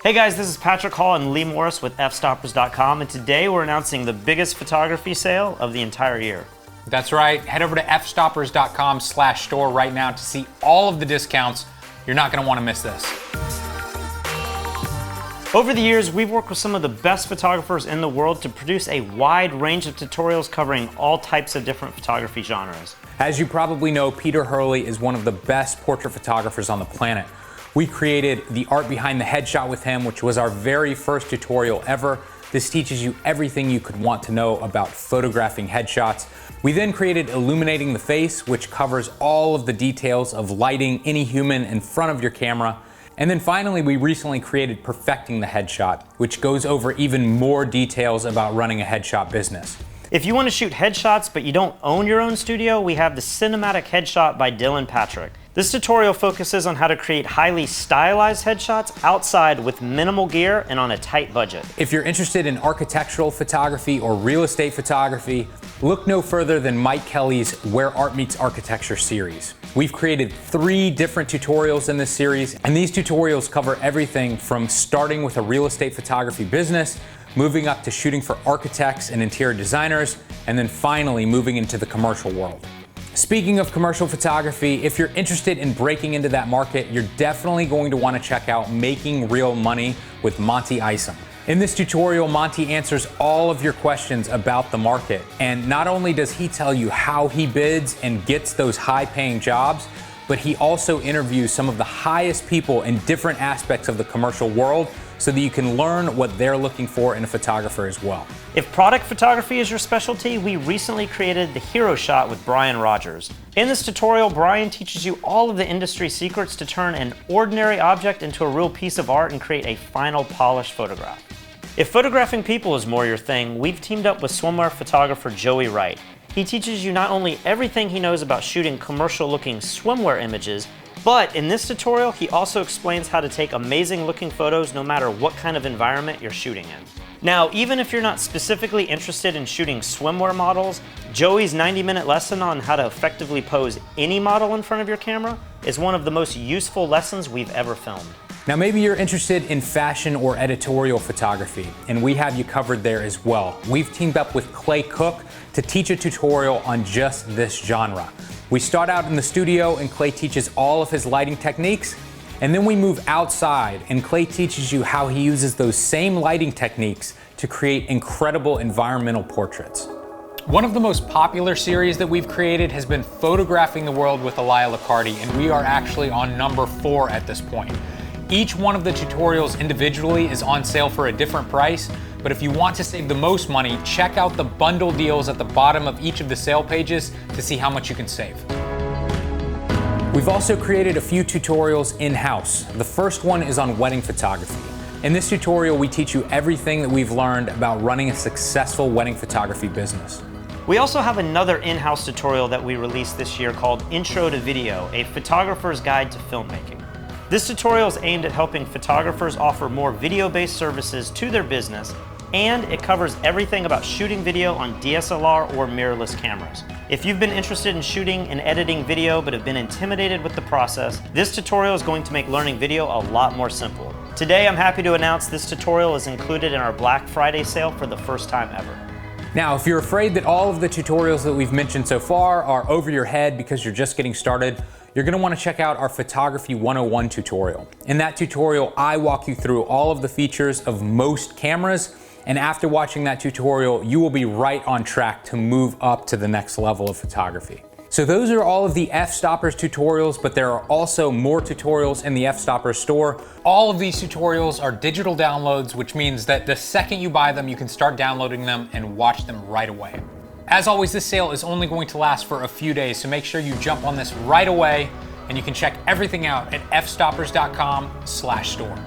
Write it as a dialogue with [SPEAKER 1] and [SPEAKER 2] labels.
[SPEAKER 1] Hey guys, this is Patrick Hall and Lee Morris with Fstoppers.com, and today we're announcing the biggest photography sale of the entire year.
[SPEAKER 2] That's right. Head over to fstoppers.com/store right now to see all of the discounts. You're not going to want to miss this.
[SPEAKER 1] Over the years, we've worked with some of the best photographers in the world to produce a wide range of tutorials covering all types of different photography genres.
[SPEAKER 2] As you probably know, Peter Hurley is one of the best portrait photographers on the planet. We created the art behind the headshot with him, which was our very first tutorial ever. This teaches you everything you could want to know about photographing headshots. We then created Illuminating the Face, which covers all of the details of lighting any human in front of your camera. And then finally, we recently created Perfecting the Headshot, which goes over even more details about running a headshot business.
[SPEAKER 1] If you want to shoot headshots but you don't own your own studio, we have the Cinematic Headshot by Dylan Patrick. This tutorial focuses on how to create highly stylized headshots outside with minimal gear and on a tight budget.
[SPEAKER 2] If you're interested in architectural photography or real estate photography, look no further than Mike Kelly's Where Art Meets Architecture series. We've created 3 different tutorials in this series, and these tutorials cover everything from starting with a real estate photography business, moving up to shooting for architects and interior designers, and then finally moving into the commercial world. Speaking of commercial photography, if you're interested in breaking into that market, you're definitely going to want to check out Making Real Money with Monty Isom. In this tutorial, Monty answers all of your questions about the market. And not only does he tell you how he bids and gets those high-paying jobs, but he also interviews some of the highest people in different aspects of the commercial world so that you can learn what they're looking for in a photographer as well.
[SPEAKER 1] If product photography is your specialty, we recently created the Hero Shot with Brian Rogers. In this tutorial, Brian teaches you all of the industry secrets to turn an ordinary object into a real piece of art and create a final polished photograph. If photographing people is more your thing, we've teamed up with swimwear photographer Joey Wright. He teaches you not only everything he knows about shooting commercial-looking swimwear images, but in this tutorial, he also explains how to take amazing-looking photos no matter what kind of environment you're shooting in. Now, even if you're not specifically interested in shooting swimwear models, Joey's 90-minute lesson on how to effectively pose any model in front of your camera is one of the most useful lessons we've ever filmed.
[SPEAKER 2] Now maybe you're interested in fashion or editorial photography, and we have you covered there as well. We've teamed up with Clay Cook to teach a tutorial on just this genre. We start out in the studio and Clay teaches all of his lighting techniques, and then we move outside and Clay teaches you how he uses those same lighting techniques to create incredible environmental portraits. One of the most popular series that we've created has been Photographing the World with Elia Licardi, and we are actually on number 4 at this point. Each one of the tutorials individually is on sale for a different price, but if you want to save the most money, check out the bundle deals at the bottom of each of the sale pages to see how much you can save. We've also created a few tutorials in-house. The first one is on wedding photography. In this tutorial, we teach you everything that we've learned about running a successful wedding photography business.
[SPEAKER 1] We also have another in-house tutorial that we released this year called Intro to Video, a photographer's guide to filmmaking. This tutorial is aimed at helping photographers offer more video-based services to their business, and it covers everything about shooting video on DSLR or mirrorless cameras. If you've been interested in shooting and editing video but have been intimidated with the process, this tutorial is going to make learning video a lot more simple. Today, I'm happy to announce this tutorial is included in our Black Friday sale for the first time ever.
[SPEAKER 2] Now, if you're afraid that all of the tutorials that we've mentioned so far are over your head because you're just getting started, you're going to want to check out our Photography 101 tutorial. In that tutorial, I walk you through all of the features of most cameras, and after watching that tutorial, you will be right on track to move up to the next level of photography. So those are all of the Fstoppers tutorials, but there are also more tutorials in the Fstoppers store. All of these tutorials are digital downloads, which means that the second you buy them, you can start downloading them and watch them right away. As always, this sale is only going to last for a few days, so make sure you jump on this right away, and you can check everything out at fstoppers.com/store.